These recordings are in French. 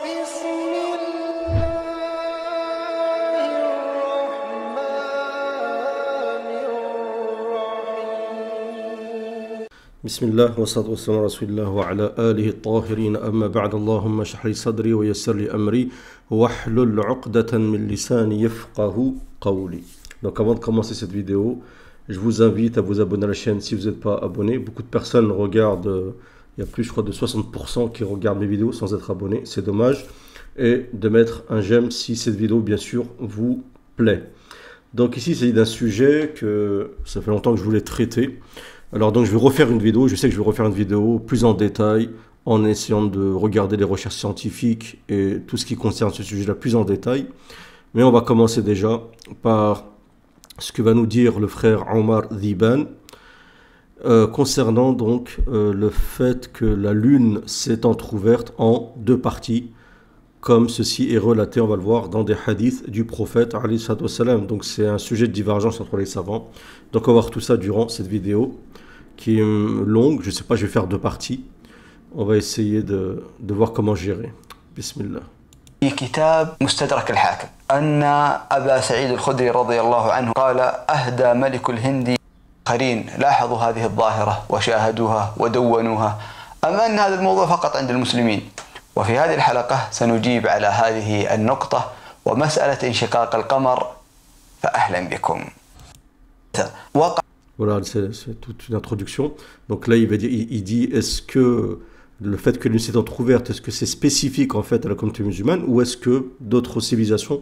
بسم الله والصلاة والسلام على رسول الله وعلى آله الطاهرين أما بعد اللهم اشرح لي صدري ويسر لي أمري واحلل عقدة من لساني يفقه قولي. Donc avant de commencer cette vidéo, je vous invite à vous abonner à la chaîne si vous n'êtes pas abonné. Beaucoup de personnes regardent, il y a plus je crois de 60% qui regardent mes vidéos sans être abonnés, c'est dommage. Et de mettre un j'aime si cette vidéo bien sûr vous plaît. Donc ici il s'agit d'un sujet que ça fait longtemps que je voulais traiter. Alors donc je vais refaire une vidéo, je sais que je vais refaire une vidéo plus en détail en essayant de regarder les recherches scientifiques et tout ce qui concerne ce sujet-là plus en détail. Mais on va commencer déjà par ce que va nous dire le frère Omar Dhiban concernant donc le fait que la lune s'est entrouverte en deux parties, comme ceci est relaté, on va le voir, dans des hadiths du prophète alayhi salatu wassalam. Donc c'est un sujet de divergence entre les savants. Donc on va voir tout ça durant cette vidéo qui est longue, je ne sais pas, je vais faire deux parties. On va essayer de voir comment gérer. Bismillah. في كتاب مستدرك الحاكم أن أبا سعيد الخدري رضي الله عنه قال أهدى ملك الهند آخرين لاحظوا هذه الظاهرة وشاهدوها ودونوها، أما أن هذا الموضوع فقط عند المسلمين. وفي هذه الحلقة سنجيب على هذه النقطة ومسألة انشقاق القمر، فأهلا بكم. Voilà, c'est toute une introduction. Donc là, il dit, est-ce que le fait que l'une s'est entrouverte, est-ce que c'est spécifique en fait à la communauté musulmane ou est-ce que d'autres civilisations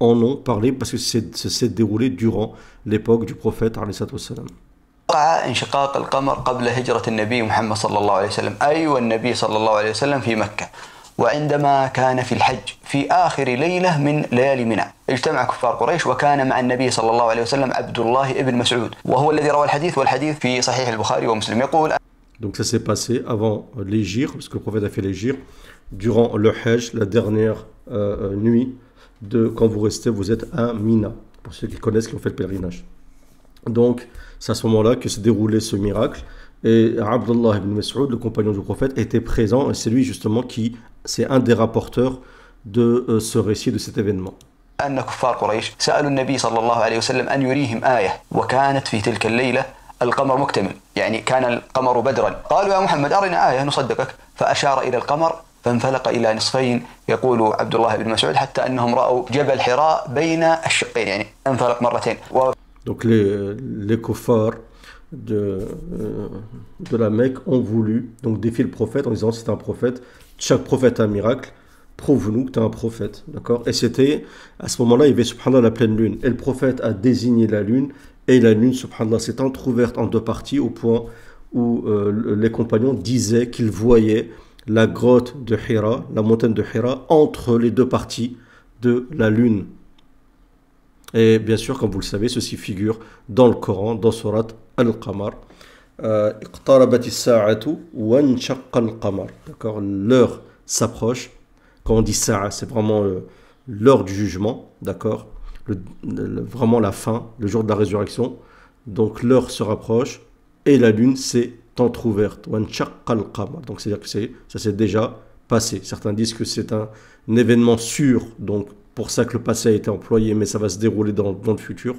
en ont parlé parce que ça s'est déroulé durant l'époque du prophète alayhi salatu wassalam. وقع انشقاق القمر قبل هجرة النبي محمد صلى الله عليه وسلم، أي والنبي صلى الله عليه وسلم في مكة، وعندما كان في الحج في آخر ليلة من ليالي منى اجتمع كفار قريش وكان مع النبي صلى الله عليه وسلم عبد الله ابن مسعود وهو الذي روى الحديث، والحديث في صحيح البخاري ومسلم يقول. Donc ça s'est passé avant l'hégire, parce que le prophète a fait l'hégire, durant le Hajj, la dernière nuit de quand vous restez, vous êtes à Mina, pour ceux qui connaissent, qui ont fait le pèlerinage. Donc c'est à ce moment-là que s'est déroulé ce miracle. Et Abdullah ibn Mas'ud, le compagnon du prophète, était présent et c'est lui justement qui, c'est un des rapporteurs de ce récit, de cet événement. أن كفار قريش سألوا النبي صلى الله عليه وسلم أن يريهم آية، وكانت في تلك الليلة القمر مكتمل، يعني كان القمر بدرا. قالوا يا محمد أرنا آية نصدقك، فأشار إلى القمر فانفلق إلى نصفين، يقول عبد الله بن مسعود حتى أنهم رأوا جبل حراء بين الشقين، يعني انفلق مرتين. Donc les kuffars de la Mecque ont voulu donc défier le prophète en disant c'est un prophète, chaque prophète a un miracle, prouve-nous que tu es un prophète, d'accord? Et c'était à ce moment-là il y avait subhanallah la pleine lune et le prophète a désigné la lune et la lune subhanallah s'est entrouverte en deux parties au point où les compagnons disaient qu'ils voyaient la grotte de Hira, la montagne de Hira entre les deux parties de la lune. Et bien sûr, comme vous le savez, ceci figure dans le Coran, dans Surat Al-Qamar. D'accord, l'heure s'approche. Quand on dit Sa'a, c'est vraiment l'heure du jugement, d'accord, vraiment la fin, le jour de la résurrection. Donc l'heure se rapproche et la lune s'est entrouverte. Donc c'est-à-dire que ça s'est déjà passé. Certains disent que c'est un événement sûr, donc pour ça que le passé a été employé, mais ça va se dérouler dans le futur.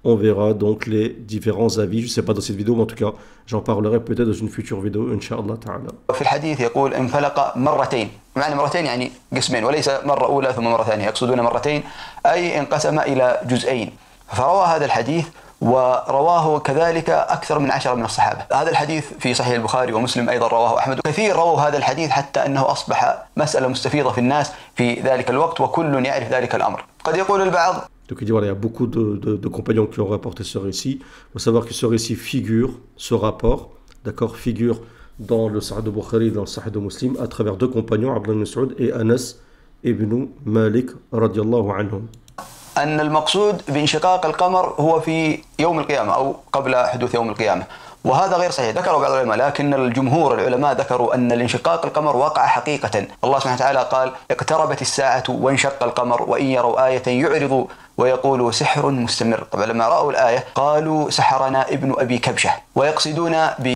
On verra donc les différents avis. Je ne sais pas dans cette vidéo, mais en tout cas, j'en parlerai peut-être dans une future vidéo, Inch'Allah Ta'ala. في الحديث يقول انفلق مرتين، معنى مرتين يعني قسمين، وليس مرة أولى ثم مرة ثانية، يقصدون مرتين أي انقسم إلى جزئين. فروى هذا الحديث ورواه كذلك أكثر من 10 من الصحابة. هذا الحديث في صحيح البخاري ومسلم أيضا رواه أحمد، كثير رووا هذا الحديث حتى أنه أصبح مسألة مستفيضة في الناس في ذلك الوقت وكل يعرف ذلك الأمر. قد يقول البعض. Donc il dit voilà, il y a beaucoup de compagnons qui ont rapporté ce récit. Il faut savoir que ce récit figure, ce rapport, d'accord, figure dans le Sahih de Bukhari, dans le Sahih de Muslim, à travers deux compagnons, Abdullah ibn Mas'ud et Anas ibn Malik radiyallahu anhum. أن المقصود بانشقاق القمر هو في يوم القيامة أو قبل حدوث يوم القيامة، وهذا غير صحيح. ذكروا بعض العلماء، لكن الجمهور العلماء ذكروا أن الانشقاق القمر وقع حقيقة. الله سبحانه وتعالى قال اقتربت الساعة وانشق القمر وإن يروا آية يعرضوا ويقولوا سحر مستمر. طبعا لما رأوا الآية قالوا سحرنا ابن أبي كبشة ويقصدون ب.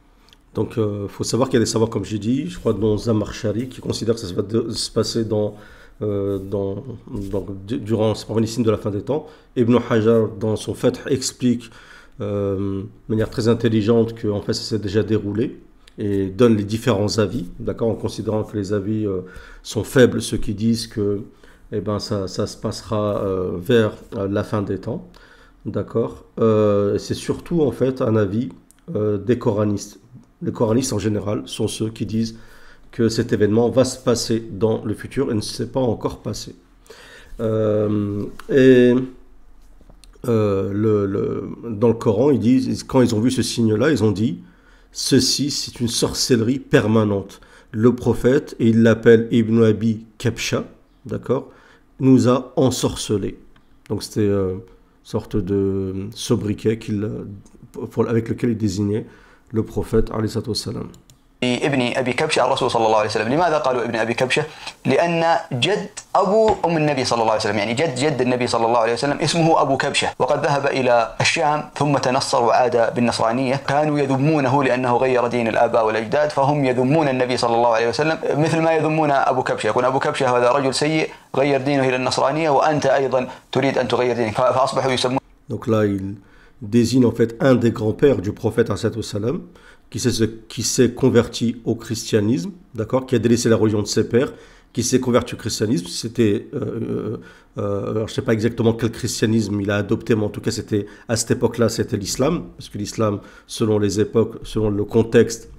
Donc il faut savoir qu'il y a des savants, comme j'ai dit, je crois dont Zamarshari, qui considère que ça va se passer dans durant ces premiers signes de la fin des temps. Ibn Hajar, dans son Fath, explique de manière très intelligente que en fait, ça s'est déjà déroulé et donne les différents avis, d'accord, en considérant que les avis sont faibles, ceux qui disent que eh ben, ça se passera vers la fin des temps, d'accord. C'est surtout en fait un avis des coranistes. Les coranistes en général sont ceux qui disent que cet événement va se passer dans le futur et ne s'est pas encore passé. Dans le Coran, ils disent, quand ils ont vu ce signe-là, ils ont dit ceci, c'est une sorcellerie permanente. Le prophète, et il l'appelle Ibn Abi Kabsha, d'accord, nous a ensorcelés. Donc c'était une sorte de sobriquet avec lequel il désignait le prophète, alayhi salatu wassalam. ابن أبي كبشة الرسول صلى الله عليه وسلم. لماذا قالوا ابن أبي كبشة؟ لأن جد أبو أم النبي صلى الله عليه وسلم، يعني جد النبي صلى الله عليه وسلم اسمه أبو كبشة، وقد ذهب إلى الشام ثم تنصر وعاد بالنصرانية. كانوا يذمونه لأنه غير دين الآباء والأجداد، فهم يذمون النبي صلى الله عليه وسلم مثل ما يذمون أبو كبشة، يقول أبو كبشة هذا رجل سيء غير دينه إلى النصرانية وأنت أيضا تريد أن تغير دينك، فأصبحوا يسمون. Donc là, il désigne en fait un des grands-pères du prophète alayhi wassalam, qui s'est converti au christianisme, d'accord, qui a délaissé la religion de ses pères, qui s'est converti au christianisme. C'était, alors je ne sais pas exactement quel christianisme il a adopté, mais en tout cas, c'était à cette époque-là, c'était l'islam, parce que l'islam, selon les époques, selon le contexte,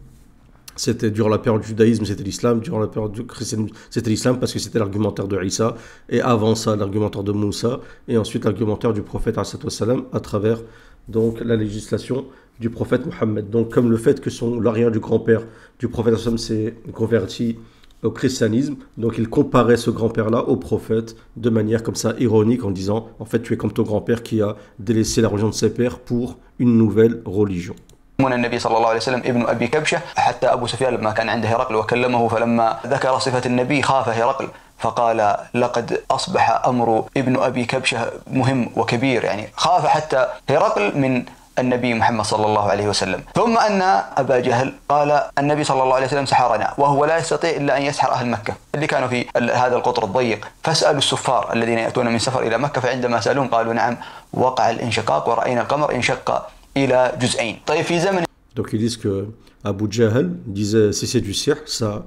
c'était durant la période du judaïsme, c'était l'islam, durant la période du christianisme, c'était l'islam, parce que c'était l'argumentaire de Isa, et avant ça, l'argumentaire de Moussa, et ensuite l'argumentaire du prophète alayhi wassalam, à travers donc la législation du prophète Mohammed. Donc comme le fait que l'arrière du grand-père du prophète s'est converti au christianisme, donc il comparait ce grand-père-là au prophète de manière comme ça ironique en disant en fait tu es comme ton grand-père qui a délaissé la religion de ses pères pour une nouvelle religion. النبي صلى الله عليه وسلم ابن أبي كبشة، حتى أبو سفيان لما كان عنده هرقل وكلمه فلما ذكر صفة النبي خاف هرقل فقال لقد أصبح أمر ابن أبي كبشة مهم وكبير، يعني خاف حتى هرقل من النبي محمد صلى الله عليه وسلم. ثم أن أبا جهل قال النبي صلى الله عليه وسلم سحرنا وهو لا يستطيع إلا أن يسحر أهل مكة اللي كانوا في هذا القطر الضيق، فاسألوا السفار الذين يأتون من سفر إلى مكة، فعندما سألوهم قالوا نعم وقع الانشقاق ورأينا القمر انشق إلى جزئين. طيب في زمن. Donc ils disent que Abu Jahl disait si c'est du sihr, ça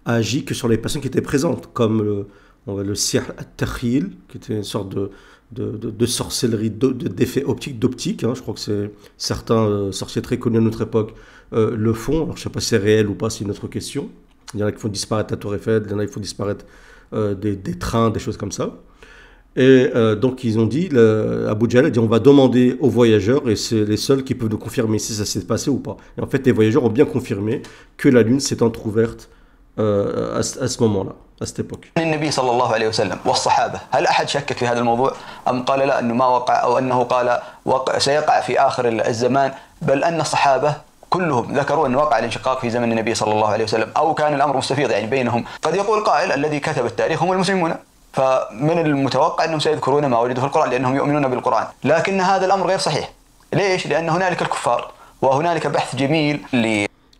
agit que sur les personnes qui étaient présentes, comme le sihr at-takhyil, qui était une sorte de sorcellerie, d'effet d'optique. Hein. Je crois que c'est certains sorciers très connus à notre époque le font. Alors je ne sais pas si c'est réel ou pas, c'est une autre question. Il y en a qui font disparaître la tour Eiffel, il y en a qui font disparaître des trains, des choses comme ça. Et donc ils ont dit, Abu Jahl a dit on va demander aux voyageurs et c'est les seuls qui peuvent nous confirmer si ça s'est passé ou pas. Et en fait les voyageurs ont bien confirmé que la lune s'est entrouverte à ce moment-là, à cette époque. النبي صلى الله عليه وسلم والصحابة هل أحد شكك في هذا الموضوع أم قال لا أنه ما وقع أو أنه قال سيقع في آخر الزمان، بل أن الصحابة كلهم ذكروا أن وقع الانشقاق في زمن النبي صلى الله عليه وسلم، أو كان الأمر مستفيض يعني بينهم. قد يقول قائل الذي كتب التاريخ هم المسلمون، فمن المتوقع أنهم سيذكرون ما وجدوا في القرآن لأنهم يؤمنون بالقرآن، لكن هذا الأمر غير صحيح. ليش؟ لأن هنالك الكفار وهنالك بحث جميل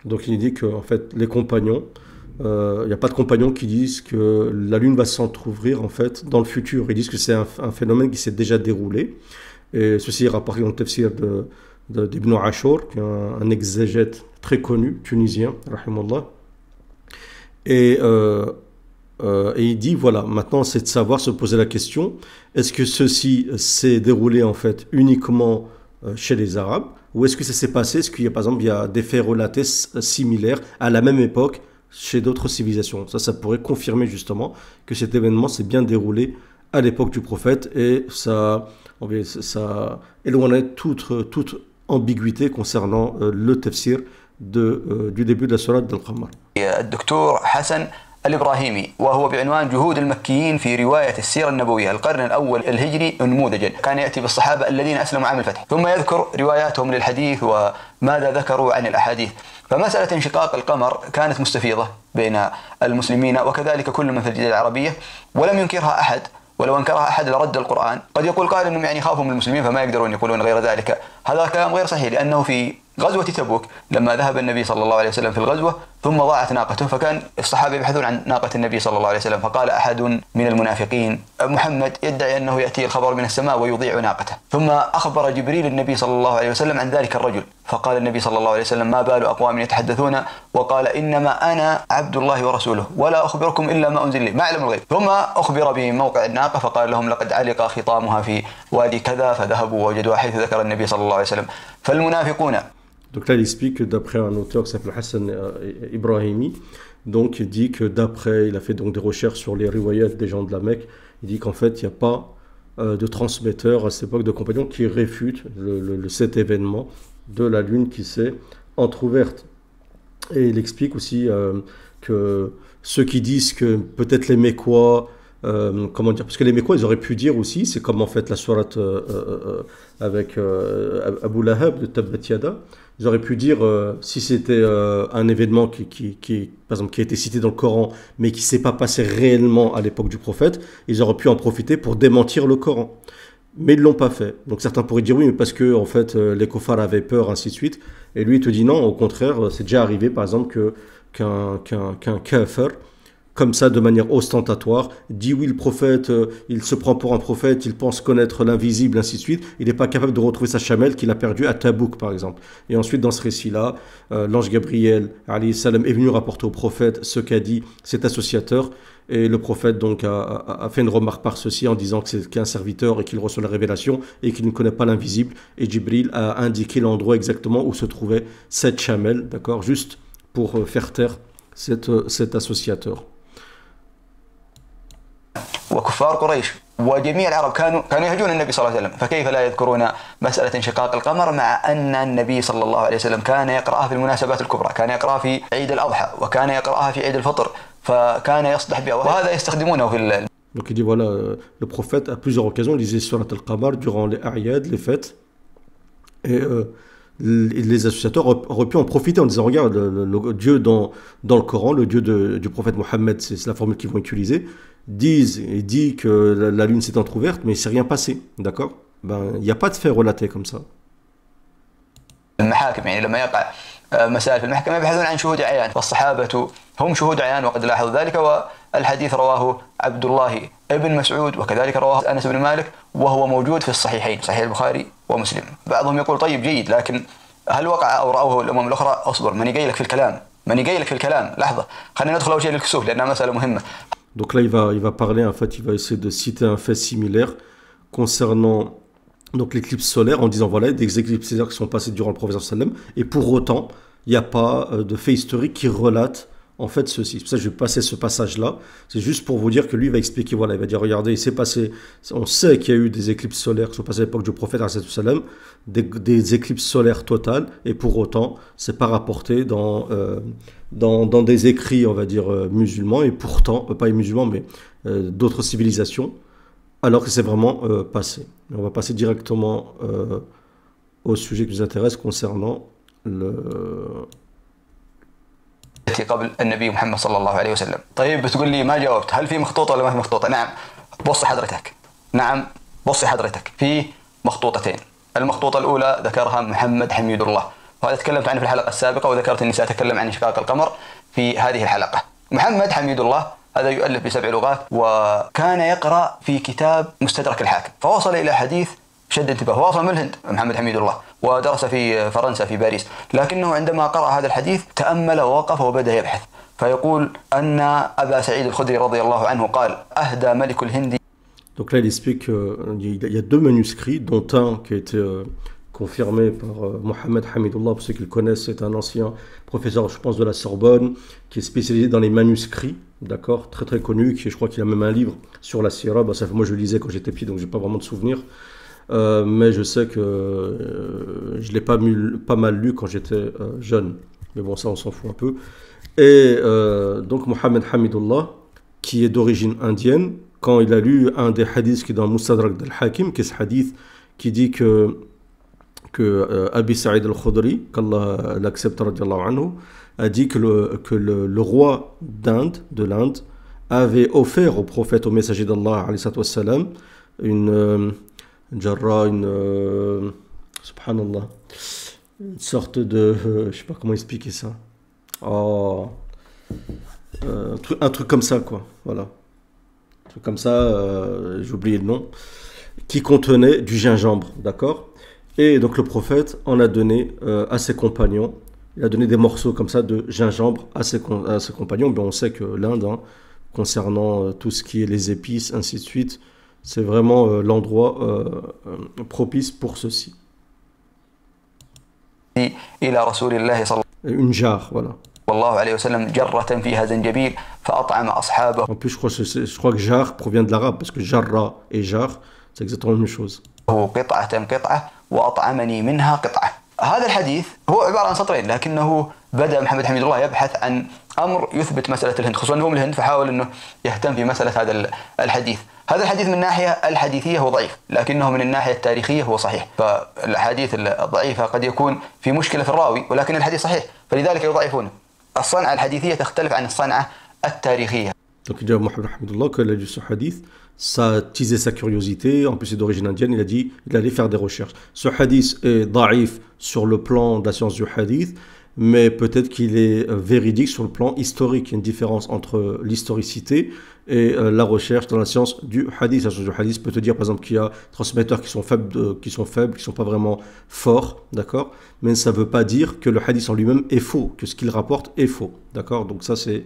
Donc il dit qu'en fait les compagnons, il n'y a pas de compagnons qui disent que la lune va s'entrouvrir en fait dans le futur. Ils disent que c'est un phénomène qui s'est déjà déroulé. Et ceci est rapporté dans le tafsir d'Ibn Ashur, qui est un exégète très connu, tunisien, rahimallah. Et il dit, voilà, maintenant c'est de savoir, se poser la question, est-ce que ceci s'est déroulé en fait uniquement chez les Arabes, ou est-ce que ça s'est passé, est-ce qu'il y a par exemple il y a des faits relatés similaires à la même époque chez d'autres civilisations. Ça pourrait confirmer justement que cet événement s'est bien déroulé à l'époque du prophète et ça éloignait toute ambiguïté concernant le tafsir du début de la sourate d'Al-Qamar. الدكتور حسن الإبراهيمي وهو بعنوان جهود المكيين في رواية السيرة النبوية القرن الأول الهجري نموذجا، كان يأتي بالصحابة الذين أسلموا عام الفتح ثم يذكر رواياتهم للحديث وماذا ذكروا عن الأحاديث. فمسألة انشقاق القمر كانت مستفيضة بين المسلمين وكذلك كل من في الجزيرة العربية ولم ينكرها أحد، ولو انكرها أحد لرد القرآن. قد يقول قائل أنهم يعني خافوا من المسلمين فما يقدرون يقولون غير ذلك، هذا كلام غير صحيح لأنه في غزوة تبوك لما ذهب النبي صلى الله عليه وسلم في الغزوة ثم ضاعت ناقته، فكان الصحابة يبحثون عن ناقة النبي صلى الله عليه وسلم، فقال أحد من المنافقين محمد يدعي أنه يأتي الخبر من السماء ويضيع ناقته، ثم أخبر جبريل النبي صلى الله عليه وسلم عن ذلك الرجل، فقال النبي صلى الله عليه وسلم ما بال أقوام يتحدثون وقال إنما أنا عبد الله ورسوله ولا أخبركم إلا ما أنزل لي، ما أعلم الغيب. ثم أخبر بموقع الناقة فقال لهم لقد علق خطامها في وادي كذا، فذهبوا ووجدوها حيث ذكر النبي صلى الله عليه وسلم. فالمنافقون. Donc là, il explique que d'après un auteur qui s'appelle Hassan Ibrahimi, donc il dit que d'après, il a fait donc des recherches sur les riwayat des gens de la Mecque, il dit qu'en fait, il n'y a pas de transmetteur à cette époque de compagnons qui réfute cet événement de la lune qui s'est entrouverte. Et il explique aussi que ceux qui disent que peut-être les Mécois, comment dire, parce que les Mécois ils auraient pu dire aussi, c'est comme en fait la sourate avec Abu Lahab de Tabbat Yada, ils auraient pu dire si c'était un événement par exemple, qui a été cité dans le Coran mais qui ne s'est pas passé réellement à l'époque du prophète, ils auraient pu en profiter pour démentir le Coran. Mais ils ne l'ont pas fait. Donc certains pourraient dire oui, mais parce que en fait, les kuffars avaient peur, ainsi de suite. Et lui, il te dit non, au contraire, c'est déjà arrivé, par exemple, qu'un kafir, comme ça, de manière ostentatoire, dit oui, le prophète, il se prend pour un prophète, il pense connaître l'invisible, ainsi de suite. Il n'est pas capable de retrouver sa chamelle qu'il a perdue à Tabouk, par exemple. Et ensuite, dans ce récit-là, l'ange Gabriel, alayhi salam, est venu rapporter au prophète ce qu'a dit cet associateur. Et le prophète donc a fait une remarque par ceci en disant que c'est qu'un serviteur et qu'il reçoit la révélation et qu'il ne connaît pas l'invisible. Et Jibril a indiqué l'endroit exactement où se trouvait cette chamelle, d'accord, juste pour faire taire cet associateur. وكفار قريش وجميع العرب كانوا يهجون النبي صلى الله عليه وسلم، فكيف لا يذكرون مسألة انشقاق القمر مع أن النبي صلى الله عليه وسلم كان يقرأها في المناسبات الكبرى، كان يقرأها في عيد الأضحى وكان يقرأها في عيد الفطر، فكان يصدح بها وهذا يستخدمونه في. Donc il dit voilà, le prophète à plusieurs occasions lisait Surat al-Qamar durant les A'yad, les fêtes, et les associateurs auraient pu en profiter en disant regarde, le Dieu dans le Coran, le Dieu du prophète Mohammed, c'est la formule qu'ils vont utiliser, dit que la lune s'est entrouverte, mais il ne s'est rien passé, d'accord? Ben, il n'y a pas de fait relaté comme ça. المحاكم يعني لما يقع مسائل في المحكمة يبحثون عن شهود عيان، فالصحابة هم شهود عيان وقد لاحظوا ذلك، والحديث رواه عبد الله ابن مسعود وكذلك رواه أنس بن مالك وهو موجود في الصحيحين، صحيح البخاري ومسلم. بعضهم يقول طيب جيد، لكن هل وقع أو رأوه الأمم الأخرى؟ أصبر، ماني جاي لك في الكلام، لحظة، خلينا ندخل أول شيء للكسوف لأنها مسألة مهمة. Donc là il va parler, en fait il va essayer de citer un fait similaire concernant donc l'éclipse solaire en disant voilà des éclipses solaires qui sont passées durant le prophète sallam, et pour autant il n'y a pas de fait historique qui relate en fait ceci. C'est pour ça que je vais passer ce passage là, c'est juste pour vous dire que lui va expliquer, voilà, il va dire regardez, il s'est passé, on sait qu'il y a eu des éclipses solaires qui sont passées à l'époque du prophète sallam, des éclipses solaires totales, et pour autant c'est pas rapporté dans des écrits, on va dire, musulmans, et pourtant, pas les musulmans, mais d'autres civilisations, alors que c'est vraiment passé. On va passer directement au sujet qui nous intéresse concernant قبل النبي محمد صلى الله عليه وسلم. طيب بتقول لي ما جاوبت، هل في مخطوطة ولا ما في مخطوطة؟ نعم، بص حضرتك في مخطوطتين. المخطوطة الأولى ذكرها محمد حميد الله، وهذا تكلمت عنه في الحلقة السابقة، وذكرت أني سأتكلم عن انشقاق القمر في هذه الحلقة. محمد حميد الله هذا يؤلف ب7 لغات، وكان يقرأ في كتاب مستدرك الحاكم، فوصل إلى حديث شد انتباه، وصل من الهند محمد حميد الله، ودرس في فرنسا في باريس، لكنه عندما قرأ هذا الحديث تأمل ووقف وبدأ يبحث، فيقول أن أبا سعيد الخدري رضي الله عنه قال أهدى ملك الهند. Donc là il explique qu'il y a deux manuscrits, dont un qui a été confirmé par Mohamed Hamidullah, pour ceux qui le connaissent, c'est un ancien professeur, je pense, de la Sorbonne, qui est spécialisé dans les manuscrits, d'accord, très très connu, je crois qu'il a même un livre sur la Sira. Bah, moi je le lisais quand j'étais petit, donc j'ai pas vraiment de souvenirs, mais je sais que je l'ai pas mal lu quand j'étais jeune, mais bon ça on s'en fout un peu. Et donc Mohamed Hamidullah, qui est d'origine indienne, quand il a lu un des hadiths qui est dans Mustadrak d'Al-Hakim, qui est ce hadith qui dit que Abi Sa'id al-Khudri, qu'Allah l'accepte radiallahu anhu, a dit que le roi de l'Inde, avait offert au prophète, au messager d'Allah, subhanallah, Une sorte de... je sais pas comment expliquer ça. Oh, un truc comme ça, quoi. Voilà. Un truc comme ça, j'ai oublié le nom. Qui contenait du gingembre, d'accord? Et donc le prophète en a donné à ses compagnons. Il a donné des morceaux comme ça de gingembre à ses compagnons. Ben, on sait que l'Inde, hein, concernant tout ce qui est les épices, ainsi de suite, c'est vraiment l'endroit propice pour ceci. إلى رسول الله صلى Une jarre, voilà. الله عليه وسلم جرة فيها زنجبيل فأطعم أصحابه. En plus, je crois que jarre provient de l'arabe, parce que jarra et jarre, c'est exactement la même chose. قطعة قطعة وأطعمني منها قطعة. هذا الحديث هو عبارة عن سطرين لكنه بدأ محمد حميد الله يبحث عن أمر يثبت مسألة الهند، خصوصا أنه من الهند فحاول أنه يهتم في مسألة هذا الحديث. هذا الحديث من الناحية الحديثية هو ضعيف لكنه من الناحية التاريخية هو صحيح. فالأحاديث الضعيفة قد يكون في مشكلة في الراوي ولكن الحديث صحيح فلذلك يضعفونه. الصنعة الحديثية تختلف عن الصنعة التاريخية. Donc il dit à Mohamed Hamidullah qu'il a lu ce hadith, ça a attisé sa curiosité, en plus c'est d'origine indienne, il a dit il allait faire des recherches. Ce hadith est daif sur le plan de la science du hadith, mais peut-être qu'il est véridique sur le plan historique. Il y a une différence entre l'historicité et la recherche dans la science du hadith. La science du hadith peut te dire par exemple qu'il y a transmetteurs qui sont faibles, qui sont pas vraiment forts, d'accord, mais ça ne veut pas dire que le hadith en lui-même est faux, que ce qu'il rapporte est faux, d'accord. Donc ça c'est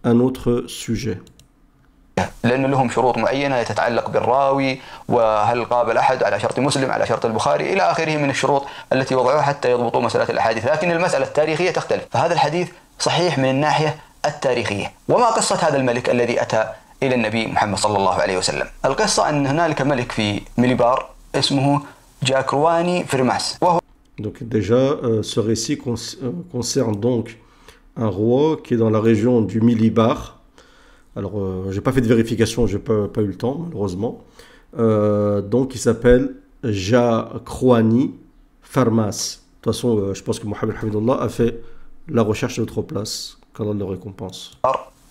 un autre sujet. لأن لهم شروط معينة تتعلق بالراوي وهل قابل أحد على شرط مسلم على شرط البخاري إلى آخره من الشروط التي وضعوها حتى يضبطوا مسألة الأحاديث، لكن المسألة التاريخية تختلف. فهذا الحديث صحيح من الناحية التاريخية. وما قصة هذا الملك الذي أتى إلى النبي محمد صلى الله عليه وسلم؟ القصة أن هنالك ملك في ميليبار اسمه جاكرواني فرماس وهو Donc déjà, ce récit concerne donc un roi qui est dans la région du Milibar. Alors, j'ai pas fait de vérification, j'ai pas eu le temps, malheureusement. Donc, il s'appelle Jakrwani Farmas. De toute façon, je pense que Mohamed Hamidullah a fait la recherche à notre place. qu'Allah le récompense.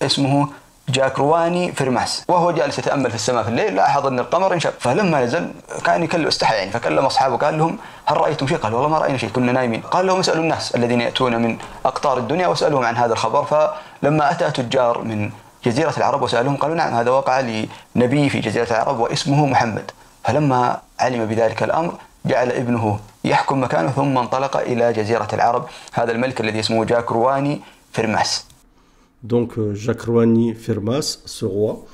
اسمه جاكرواني فرماس وهو جالس يتامل في السماء في الليل لاحظ ان القمر انشق فلما نزل كان يكلم استحى يعني فكلم اصحابه قال لهم هل رايتم شيء؟ قالوا والله ما راينا شيء كنا نايمين. قال لهم اسالوا الناس الذين ياتون من اقطار الدنيا واسالوهم عن هذا الخبر. فلما اتى تجار من جزيره العرب وسالوهم قالوا نعم هذا وقع لنبي في جزيره العرب واسمه محمد. فلما علم بذلك الامر جعل ابنه يحكم مكانه ثم انطلق الى جزيره العرب هذا الملك الذي اسمه جاكرواني فرماس. Donc Jakrwani Firmas, ce roi,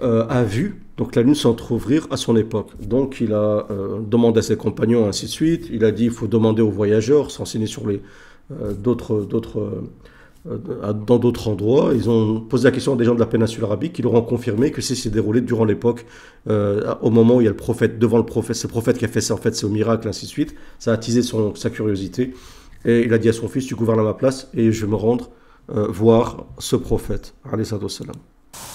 a vu donc la lune s'entrouvrir à son époque. Donc il a demandé à ses compagnons, ainsi de suite. Il a dit il faut demander aux voyageurs, s'enseigner sur les dans d'autres endroits. Ils ont posé la question à des gens de la péninsule arabique qui leur ont confirmé que c'est s'est déroulé durant l'époque, au moment où il y a le prophète, devant le prophète, c'est le prophète qui a fait ça, en fait c'est au miracle, ainsi de suite. Ça a attisé sa curiosité. Et il a dit à son fils, tu gouvernes à ma place et je vais me rendre voir ce prophète عليه الصلاة والسلام.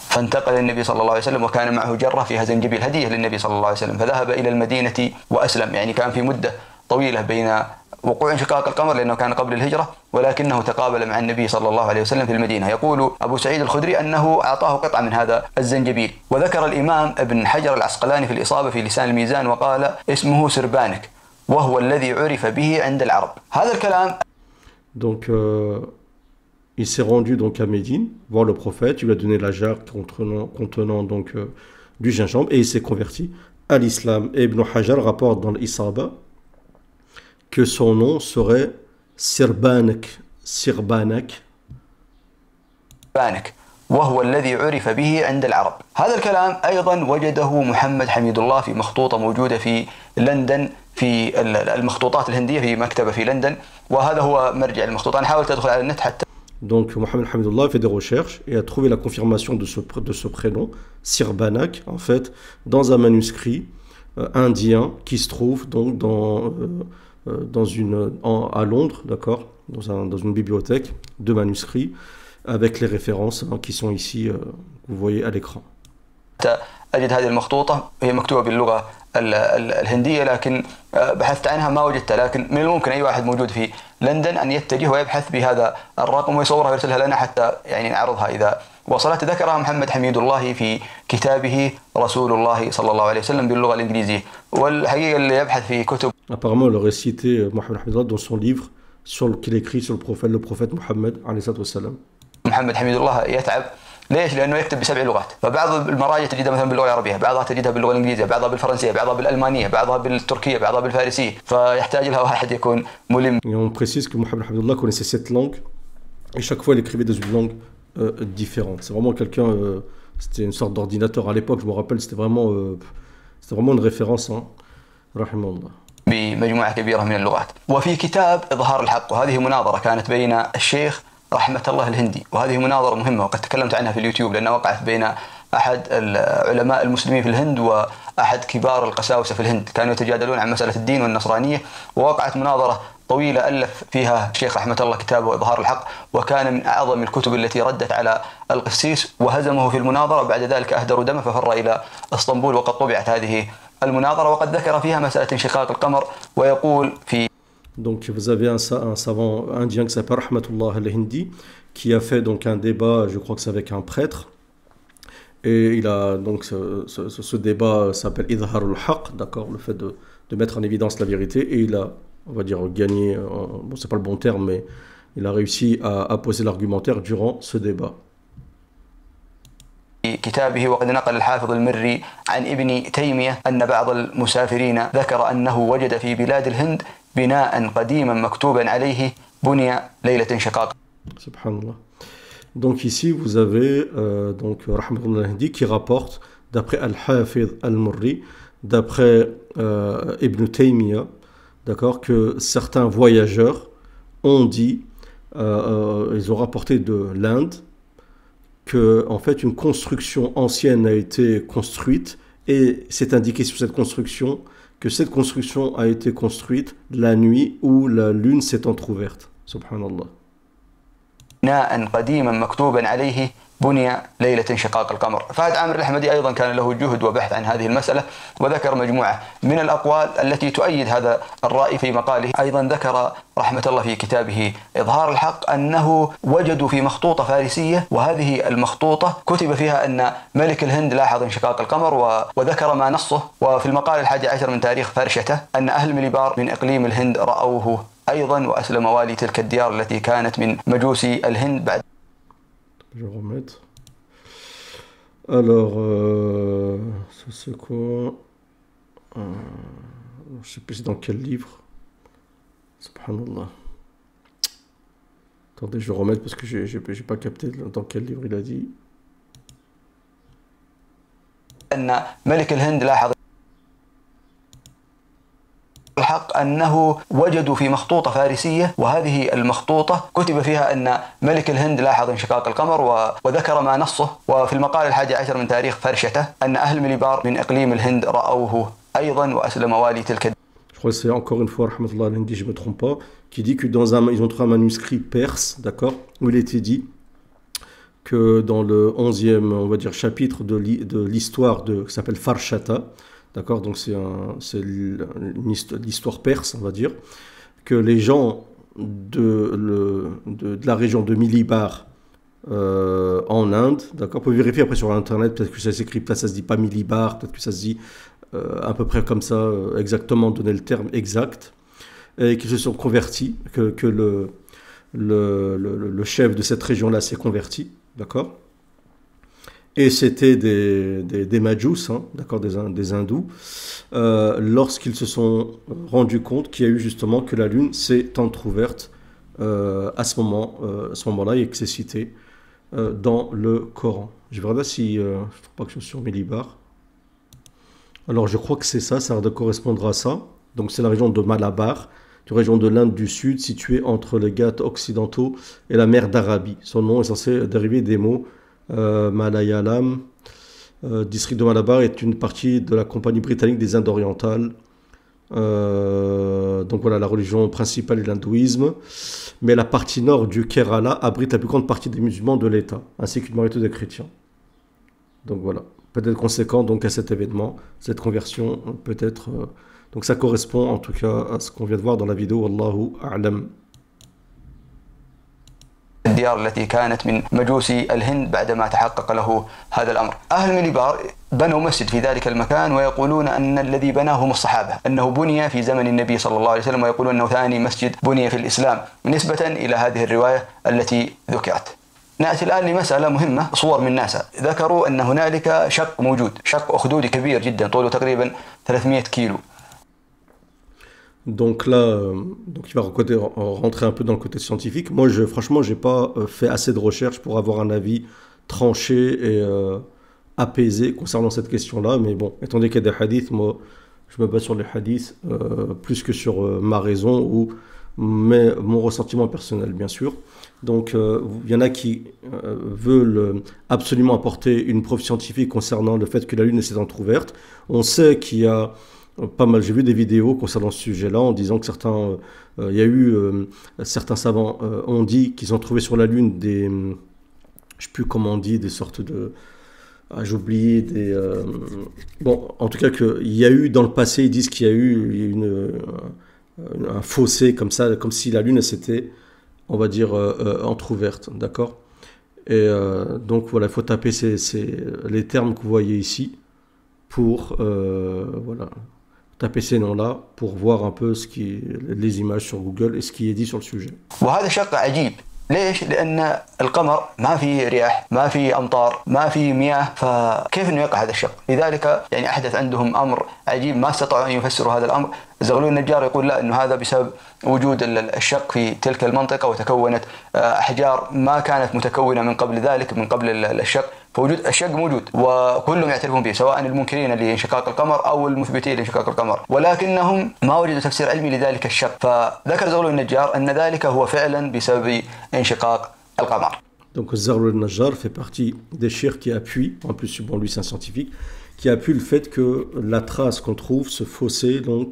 فانتقل النبي صلى الله عليه وسلم وكان معه جرة فيها زنجبيل هدية للنبي صلى الله عليه وسلم فذهب إلى المدينة وأسلم. يعني كان في مدة طويلة بين وقوع انشقاق القمر لأنه كان قبل الهجرة ولكنه تقابل مع النبي صلى الله عليه وسلم في المدينة. يقول أبو سعيد الخدري أنه أعطاه قطعة من هذا الزنجبيل. وذكر الإمام ابن حجر العسقلاني في الإصابة في لسان الميزان وقال اسمه سربانك وهو الذي عرف به عند العرب. هذا الكلام. Donc il s'est rendu donc à Médine voir le prophète, il lui a donné la jarre contenant donc du gingembre et il s'est converti à l'islam. Et Ibn Hajar rapporte dans l'Isaba que son nom serait Sirbanak. وهو الذي عرف به عند العرب. هذا الكلام أيضا وجده محمد حميد الله في مخطوطة موجودة في لندن في المخطوطات الهندية في مكتبة في لندن وهذا هو مرجع المخطوطات. أنا حاولت أدخل على النت حتى. Donc Mohamed Hamidullah a fait des recherches et a trouvé la confirmation de ce prénom, Sirbanak, en fait, dans un manuscrit indien qui se trouve donc à Londres, d'accord, dans une bibliothèque de manuscrits avec les références qui sont ici, vous voyez à l'écran. أجد هذه المخطوطة هي مكتوبة باللغة الهندية، لكن بحثت عنها ما وجدتها. لكن من الممكن أي واحد موجود في لندن أن يتجه ويبحث بهذا الرقم ويصورها ويرسلها لنا حتى يعني نعرضها إذا وصلت. ذكرها محمد حميد الله في كتابه رسول الله صلى الله عليه وسلم باللغة الإنجليزية. والحقيقة اللي يبحث في كتب Apparemment, il aurait cité Mohammed Hamidullah dans son livre qu'il écrit sur le prophète Mohammed alayhi salatu wassalam. محمد حميد الله يتعب. ليش؟ لأنه يكتب ب7 لغات، فبعض المراجع تجدها مثلا باللغة العربية، بعضها تجدها باللغة الإنجليزية، بعضها بالفرنسية، بعضها بالألمانية، بعضها بالتركية، بعضها بالفارسية، فيحتاج لها واحد يكون ملم. Et on précise que Mohammed Hamidullah connaissait 7 langues et chaque fois il écrivait dans une langue différente. C'est vraiment quelqu'un, c'était une sorte d'ordinateur à l'époque, je me rappelle, c'était vraiment une référence, hein. Rahimahullah. بمجموعة كبيرة من اللغات. وفي كتاب إظهار الحق، وهذه مناظرة كانت بين الشيخ رحمة الله الهندي، وهذه مناظرة مهمة وقد تكلمت عنها في اليوتيوب لأنها وقعت بين أحد العلماء المسلمين في الهند وأحد كبار القساوسة في الهند، كانوا يتجادلون عن مسألة الدين والنصرانية، ووقعت مناظرة طويلة ألف فيها الشيخ رحمة الله كتابه إظهار الحق، وكان من أعظم الكتب التي ردت على القسيس وهزمه في المناظرة. بعد ذلك أهدروا دمه ففر إلى اسطنبول، وقد طبعت هذه المناظرة وقد ذكر فيها مسألة انشقاق القمر ويقول في. Donc vous avez un savant indien qui s'appelle Rahmatullah al-Hindi qui a fait donc un débat, je crois que c'est avec un prêtre, et il a donc ce débat s'appelle Idhar al-Haq, d'accord, le fait de mettre en évidence la vérité, et il a, on va dire, gagné, bon c'est pas le bon terme, mais il a réussi à poser l'argumentaire durant ce débat. في كتابه وقد نقل الحافظ المري عن ابن تيمية أن بعض المسافرين ذكر أنه وجد في بلاد الهند بناء قديما مكتوبا عليه بني ليلة انشقاق. Subhanallah. Donc ici vous avez donc Rahmatullah al-Hindi qui rapporte d'après Al-Hafidh al-Murri, d'après Ibn Taymiyyah, d'accord, que certains voyageurs ont dit, ils ont rapporté de l'Inde que en fait une construction ancienne a été construite et c'est indiqué sur cette construction que cette construction a été construite la nuit où la lune s'est entrouverte. Subhanallah. بناء قديما مكتوبا عليه بني ليلة انشقاق القمر. فهد عامر الأحمدي أيضا كان له جهد وبحث عن هذه المسألة وذكر مجموعة من الأقوال التي تؤيد هذا الرأي في مقاله. أيضا ذكر رحمة الله في كتابه إظهار الحق أنه وجدوا في مخطوطة فارسية، وهذه المخطوطة كتب فيها أن ملك الهند لاحظ انشقاق القمر وذكر ما نصه. وفي المقال 11 من تاريخ فرشته أن أهل مليبار من إقليم الهند رأوه أيضا، وأسلم والي تلك الديار التي كانت من مجوسي الهند بعد. Je vais remettre. Alors, ça c'est quoi? Je sais plus dans quel livre. Subhanallah. Attendez, je vais remettre parce que j'ai pas capté dans quel livre il a dit. أن ملك الهند لاحظ الحق أنه وجدوا في مخطوطة فارسية، وهذه المخطوطة كتب فيها أن ملك الهند لاحظ انشقاق القمر وذكر ما نصه. وفي المقال 11 من تاريخ فرشته أن أهل مليبار من إقليم الهند رأوه أيضا، وأسلم والي تلك. Je crois que c'est encore une fois Rahmatullah al-Hindi, je ne me trompe pas, qui dit que ils ont trouvé un manuscrit perse, d'accord, où il était dit que dans le 11e, on va dire, chapitre de l'histoire qui s'appelle Farshata, d'accord, donc c'est l'histoire perse, on va dire, que les gens de la région de Milibar en Inde, d'accord, on peut vérifier après sur internet, peut-être que ça s'écrit, peut-être ça se dit pas Milibar, peut-être que ça se dit à peu près comme ça, exactement donner le terme exact, et qu'ils se sont convertis, que le chef de cette région-là s'est converti, d'accord. Et c'était des Majus, hein, d'accord, des hindous, lorsqu'ils se sont rendus compte qu'il y a eu justement que la lune s'est entrouverte à ce moment-là et que c'est cité dans le Coran. Je vais regarder si je ne trouve pas que je suis sur Milibar. Alors je crois que c'est ça, ça doit correspondre à ça. Donc c'est la région de Malabar, une région de l'Inde du Sud située entre les Ghats occidentaux et la mer d'Arabie. Son nom est censé dériver des mots Malayalam. District de Malabar est une partie de la Compagnie britannique des Indes orientales. Donc voilà, la religion principale est l'hindouisme, mais la partie nord du Kerala abrite la plus grande partie des musulmans de l'État, ainsi qu'une majorité des chrétiens. Donc voilà. peut-être conséquent donc à cet événement, cette conversion peut-être. Donc ça correspond en tout cas à ce qu'on vient de voir dans la vidéo. Wallahu a'lam. الديار التي كانت من مجوسي الهند بعدما تحقق له هذا الأمر. أهل ميليبار بنوا مسجد في ذلك المكان ويقولون أن الذي بناه هم الصحابة، أنه بني في زمن النبي صلى الله عليه وسلم، ويقولون أنه ثاني مسجد بني في الإسلام نسبة إلى هذه الرواية التي ذكرت. نأتي الآن لمسألة مهمة. صور من ناسا ذكروا أن هنالك شق موجود، شق أخدودي كبير جدا طوله تقريبا 300 كيلو. Donc là, donc il va rentrer un peu dans le côté scientifique. Moi, franchement, j'ai pas fait assez de recherches pour avoir un avis tranché et apaisé concernant cette question-là. Mais bon, étant donné qu'il y a des hadiths, moi, je me base sur les hadiths plus que sur ma raison ou mon ressentiment personnel, bien sûr. Donc, il y en a qui veulent absolument apporter une preuve scientifique concernant le fait que la Lune s'est entrouverte. On sait qu'il y a pas mal, j'ai vu des vidéos concernant ce sujet-là en disant que il y a eu certains savants ont dit qu'ils ont trouvé sur la Lune des, je sais plus comment on dit, des sortes de, j'ai oublié des, bon, en tout cas qu'il y a eu dans le passé, ils disent qu'il y a eu un fossé comme ça, comme si la Lune s'était, on va dire, entrouverte, d'accord. Et donc voilà, il faut taper les termes que vous voyez ici pour voilà. Tapez ces noms-là pour voir un peu les images sur Google et ce qui est dit sur le sujet. وهذا شق عجيب. ليش؟ لأن القمر ما في رياح، ما في أمطار، ما في مياه، فكيف إنه يقع هذا الشق؟ لذلك يعني أحدث عندهم أمر عجيب ما استطاعوا أن يفسروا هذا الأمر. زغلول النجار يقول لا، إنه هذا بسبب وجود الشق في تلك المنطقة، وتكونت أحجار ما كانت متكونة من قبل ذلك، من قبل الشق، فوجود الشق موجود وكلهم يعترفون به، سواء المنكرين لانشقاق القمر أو المثبتين لانشقاق القمر، ولكنهم ما وجدوا تفسير علمي لذلك الشق. فذكر زغلول النجار أن ذلك هو فعلا بسبب انشقاق القمر. Donc Zarul Najjar fait partie des chiites qui appuient, en plus bon lui c'est un scientifique, qui appuie le fait que la trace qu'on trouve, ce fossé donc,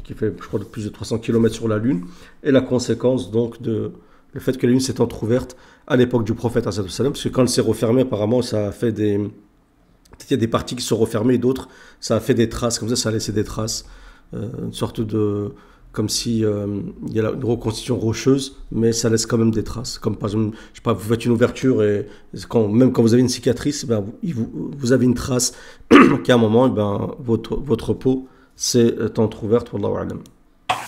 qui fait je crois de plus de 300 km sur la Lune, est la conséquence donc de le fait que la Lune s'est entrouverte à l'époque du prophète, parce que quand elle s'est refermée, apparemment ça a fait des... Il y a des parties qui sont refermées et d'autres, ça a fait des traces, comme ça a laissé des traces, une sorte de... comme si il y a une reconstitution rocheuse, mais ça laisse quand même des traces. Comme par exemple, je sais pas, vous faites une ouverture et même quand vous avez une cicatrice, ben, vous avez une trace qu'à un moment, ben, votre peau s'est entrouverte. Wallahu a'lam.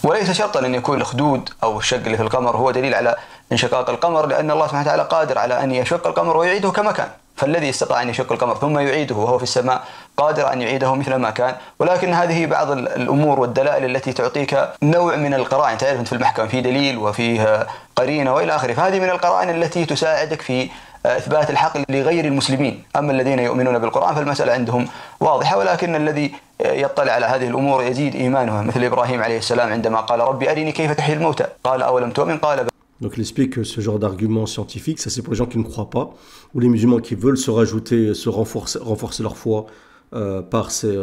وليس شرطا أن يكون الخدود أو الشق اللي في القمر هو دليل على انشقاق القمر، لأن الله سبحانه وتعالى قادر على أن يشق القمر ويعيده كما كان. فالذي استطاع أن يشق القمر ثم يعيده وهو في السماء قادر أن يعيده مثل ما كان. ولكن هذه بعض الأمور والدلائل التي تعطيك نوع من القرائن. تعرف أنت في المحكمة في دليل وفيه قرينة وإلى آخره، فهذه من القرائن التي تساعدك في إثبات الحق لغير المسلمين. أما الذين يؤمنون بالقرآن فالمسألة عندهم واضحة، ولكن الذي يطلع على هذه الأمور يزيد إيمانه، مثل إبراهيم عليه السلام عندما قال ربي أرني كيف تحيي الموتى قال أولم تؤمن قال. Donc il explique que ce genre d'argument scientifique, ça c'est pour les gens qui ne croient pas, ou les musulmans qui veulent se rajouter, renforcer leur foi par ces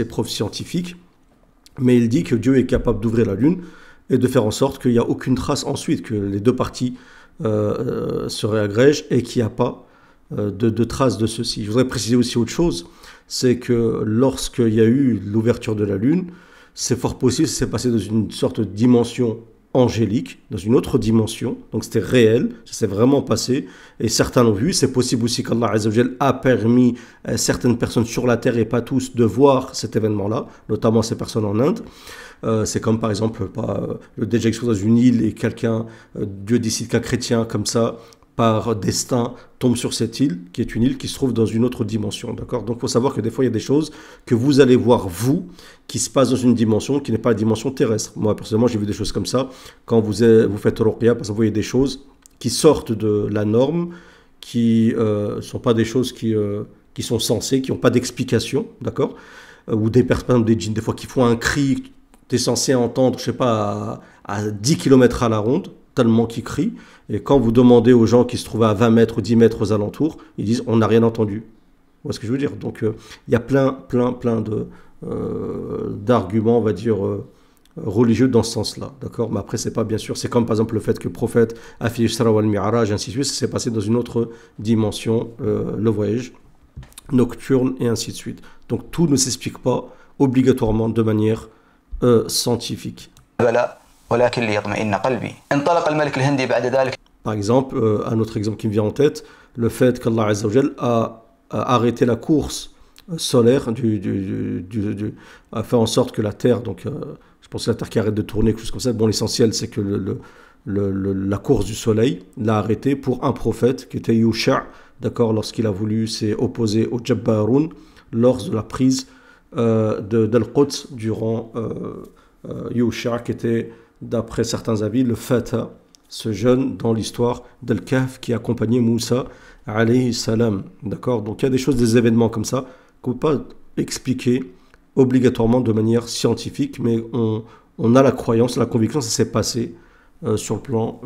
preuves scientifiques. Mais il dit que Dieu est capable d'ouvrir la Lune et de faire en sorte qu'il n'y a aucune trace ensuite, que les deux parties se réagrègent et qu'il n'y a pas de traces de ceci. Je voudrais préciser aussi autre chose, c'est que lorsqu'il y a eu l'ouverture de la Lune, c'est fort possible que ça s'est passé dans une sorte de dimension angélique, dans une autre dimension, donc c'était réel, ça s'est vraiment passé, et certains l'ont vu. C'est possible aussi qu'Allah Azza wa Jal a permis à certaines personnes sur la terre, et pas tous, de voir cet événement-là, notamment ces personnes en Inde. C'est comme par exemple le déjection dans une île, et quelqu'un, Dieu décide qu'un chrétien comme ça, par destin, tombe sur cette île, qui est une île qui se trouve dans une autre dimension, d'accord? Donc il faut savoir que des fois il y a des choses que vous allez voir vous, qui se passent dans une dimension qui n'est pas la dimension terrestre. Moi personnellement j'ai vu des choses comme ça, quand vous faites ruqya, parce que vous voyez des choses qui sortent de la norme, qui ne sont pas des choses qui sont sensées, qui n'ont pas d'explication, d'accord? Ou des personnes, des djinns, des fois qui font un cri, tu es censé entendre, je sais pas, à 10 km à la ronde, tellement qu'ils crient, et quand vous demandez aux gens qui se trouvent à 20 mètres ou 10 mètres aux alentours, ils disent on n'a rien entendu. Vous voyez ce que je veux dire? Donc il y a plein d'arguments, on va dire, religieux dans ce sens-là, d'accord? Mais après, c'est pas bien sûr, c'est comme par exemple le fait que le prophète a fait Isra wal Mi'raj, ainsi de suite, ça s'est passé dans une autre dimension, le voyage. nocturne, et ainsi de suite. Donc tout ne s'explique pas obligatoirement de manière scientifique. Par exemple, un autre exemple qui me vient en tête, le fait qu'Allah Azza wa Jal a arrêté la course solaire, a fait en sorte que la Terre, donc je pense que la Terre qui arrête de tourner, quelque chose comme ça. Bon, l'essentiel c'est que la course du Soleil l'a arrêté pour un prophète qui était Yusha, d'accord, lorsqu'il a voulu s'est opposé au Jabbarun lors de la prise d'Al-Quds durant Yusha, qui était, d'après certains avis, le Fata, ce jeune dans l'histoire d'Al-Kahf qui accompagnait Moussa alayhi salam. D'accord. Donc il y a des choses, des événements comme ça qu'on ne peut pas expliquer obligatoirement de manière scientifique, mais on a la croyance, la conviction que ça s'est passé sur le plan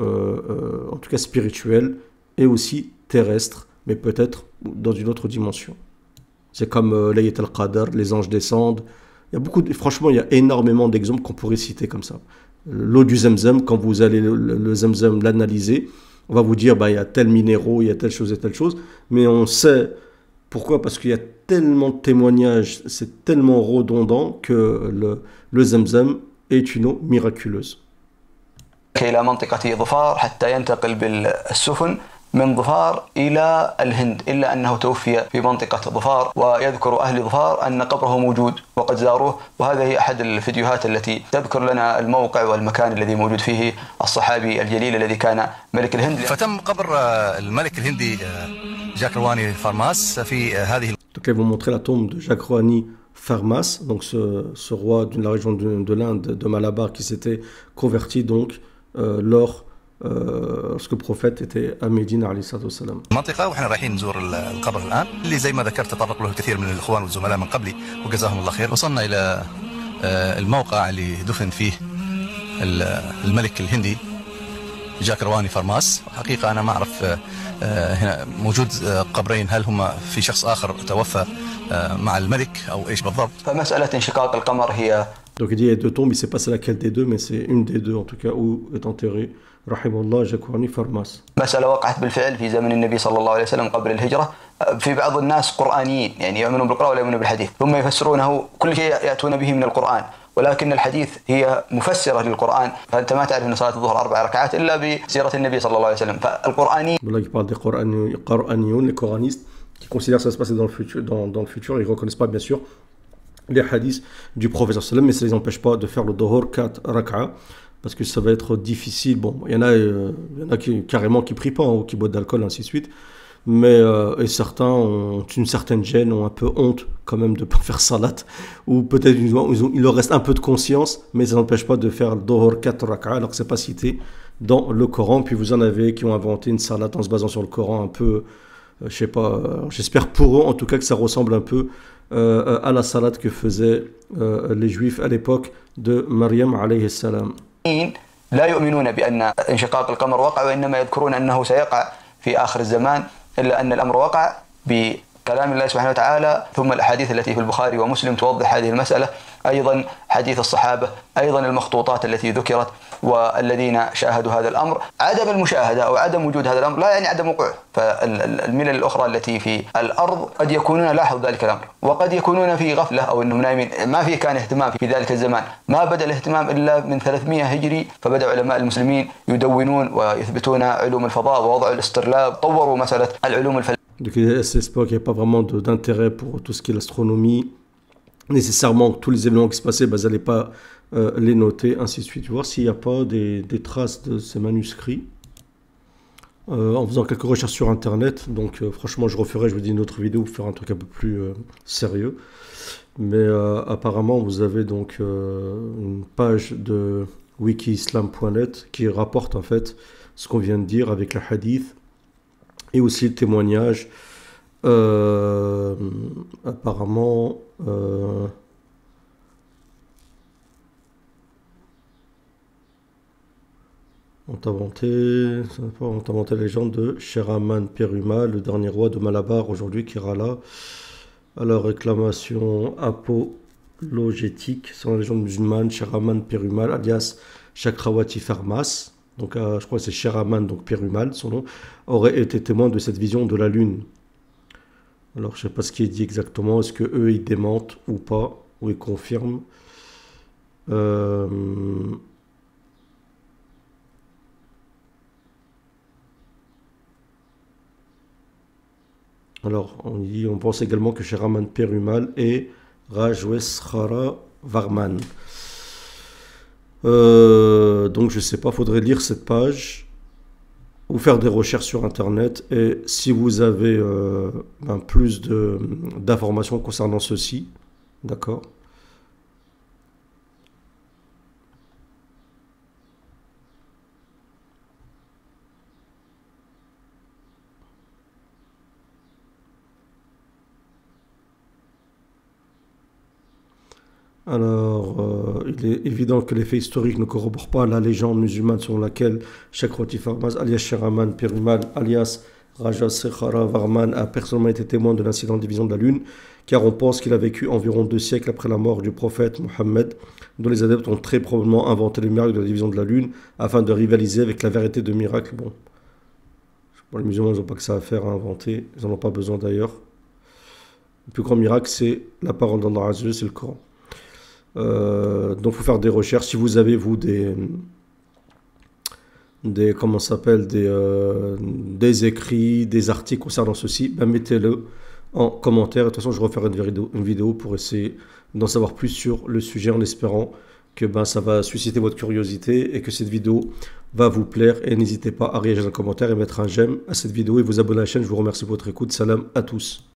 en tout cas spirituel et aussi terrestre, mais peut-être dans une autre dimension. C'est comme Laylat al-Qadr, les anges descendent. Il y a franchement, il y a énormément d'exemples qu'on pourrait citer comme ça. L'eau du Zamzam, quand vous allez le Zamzam l'analyser, on va vous dire il y a tel minéraux, il y a telle chose et telle chose, mais on sait pourquoi, parce qu'il y a tellement de témoignages, c'est tellement redondant que le Zamzam est une eau miraculeuse. من ظفار إلى الهند إلا أنه توفي في منطقة ظفار ويذكر أهل ظفار أن قبره موجود وقد زاروه وهذه هي أحد الفيديوهات التي تذكر لنا الموقع والمكان الذي موجود فيه الصحابي الجليل الذي كان ملك الهند. فتم قبر الملك الهندي جاكرواني فارماس في هذه. Donc ils vont montrer la tombe de Jakrowani Farmas, donc ce roi de la région de l'Inde, de Malabar, qui s'était converti donc lorsque le prophète était à Médine عليه الصلاة والسلام. منطقة وإحنا رايحين نزور القبر الآن اللي زي ما ذكرت تطرق له الكثير من الإخوان والزملاء من قبلي وجزاهم الله خير. وصلنا إلى الموقع اللي دفن فيه الملك الهندي جاكرواني فارماس. حقيقة أنا ما أعرف هنا موجود قبرين، هل هما في شخص آخر توفى مع الملك أو إيش بالضبط؟ فمسألة انشقاق القمر هي. Donc il dit il y a deux tombes, il ne sait pas c'est laquelle des deux, mais c'est une des deux en tout cas où est enterré رحمه الله جاكرواني فارماس. مسألة وقعت بالفعل في زمن النبي صلى الله عليه وسلم قبل الهجرة. في بعض الناس قرآنيين يعني يؤمنون بالقرآن ولا يؤمنون بالحديث، ثم يفسرونه كل شيء يأتون به من القرآن، ولكن الحديث هي مفسرة للقرآن، فأنت ما تعرف أن صلاة الظهر 4 ركعات إلا بسيرة النبي صلى الله عليه وسلم. فالقرآني. Là il parle des Coraniyoun, les coranistes qui considèrent que ça se passe dans le futur, ils ne reconnaissent pas bien sûr les hadiths du prophète sallam, mais ça ne les empêche pas de faire le dohor 4 rak'a, parce que ça va être difficile. Bon, il y en a qui carrément qui prient pas, ou qui boivent d'alcool, ainsi de suite. Mais et certains ont une certaine gêne, ont un peu honte quand même de ne pas faire salat, ou peut-être il leur reste un peu de conscience, mais ça n'empêche pas de faire le dohor 4 rak'a, alors que c'est pas cité dans le Coran. Puis vous en avez qui ont inventé une salat en se basant sur le Coran, un peu, je sais pas, j'espère pour eux en tout cas que ça ressemble un peu à la salat que faisaient les Juifs à l'époque de Maryam alayhi salam. لا يؤمنون بأن انشقاق القمر وقع، وإنما يذكرون أنه سيقع في آخر الزمان، إلا أن الأمر وقع بكلام الله سبحانه وتعالى، ثم الأحاديث التي في البخاري ومسلم توضح هذه المسألة، أيضا حديث الصحابة، أيضا المخطوطات التي ذكرت والذين شاهدوا هذا الأمر. عدم المشاهدة أو عدم وجود هذا الأمر لا يعني عدم وقوعه، فالملل الأخرى التي في الأرض قد يكونون لاحظوا ذلك الأمر، وقد يكونون في غفلة أو أنهم نايمين، ما في كان اهتمام في ذلك الزمان. ما بدأ الاهتمام إلا من 300 هجري، فبدأ علماء المسلمين يدونون ويثبتون علوم الفضاء ووضعوا الاسترلاب، طوروا مسألة العلوم الفلكية. Donc à cette époque, il n'y a pas vraiment d'intérêt pour tout ce qui est l'astronomie. Nécessairement, tous les événements qui se passaient, vous n'allez pas les noter, ainsi de suite. Voir s'il n'y a pas des traces de ces manuscrits. En faisant quelques recherches sur Internet. Donc franchement, je referai, je vous dis, une autre vidéo pour faire un truc un peu plus sérieux. Mais apparemment, vous avez donc une page de wikiislam.net qui rapporte en fait ce qu'on vient de dire avec le hadith. Et aussi le témoignage, apparemment, ont inventé la légende de Sheraman Perumal, le dernier roi de Malabar, aujourd'hui Kerala, à la réclamation apologétique sur la légende musulmane, Sheraman Perumal, alias Chakrawati Farmas. Donc je crois que c'est Sheraman, donc Perumal, son nom, aurait été témoin de cette vision de la lune. Alors, je ne sais pas ce qui est dit exactement. Est-ce que eux ils démentent ou pas, ou ils confirment? Euh, Alors, on pense également que Sheraman Perumal et Rajwes Khara Varman. Donc, je ne sais pas, faudrait lire cette page ou faire des recherches sur Internet. Et si vous avez plus d'informations concernant ceci, d'accord? Alors, il est évident que les faits historiques ne corroborent pas la légende musulmane selon laquelle Cheikh Roti Farmaz, alias Sheraman Perumal, alias Raja Sekhara Varman, a personnellement été témoin de l'incident de division de la Lune, car on pense qu'il a vécu environ 2 siècles après la mort du prophète Mohammed, dont les adeptes ont très probablement inventé le miracle de la division de la Lune afin de rivaliser avec la vérité de miracle. Bon, les musulmans n'ont pas que ça à faire à inventer, ils n'en ont pas besoin d'ailleurs. Le plus grand miracle, c'est la parole d'Allah Azza wa Jalla, c'est le Coran. Donc, il faut faire des recherches. Si vous avez, vous, comment ça s'appelle, des écrits, des articles concernant ceci, ben mettez-le en commentaire. De toute façon, je referai une vidéo pour essayer d'en savoir plus sur le sujet en espérant que ça va susciter votre curiosité et que cette vidéo va vous plaire. Et n'hésitez pas à réagir dans les commentaires et mettre un j'aime à cette vidéo et vous abonner à la chaîne. Je vous remercie pour votre écoute. Salam à tous.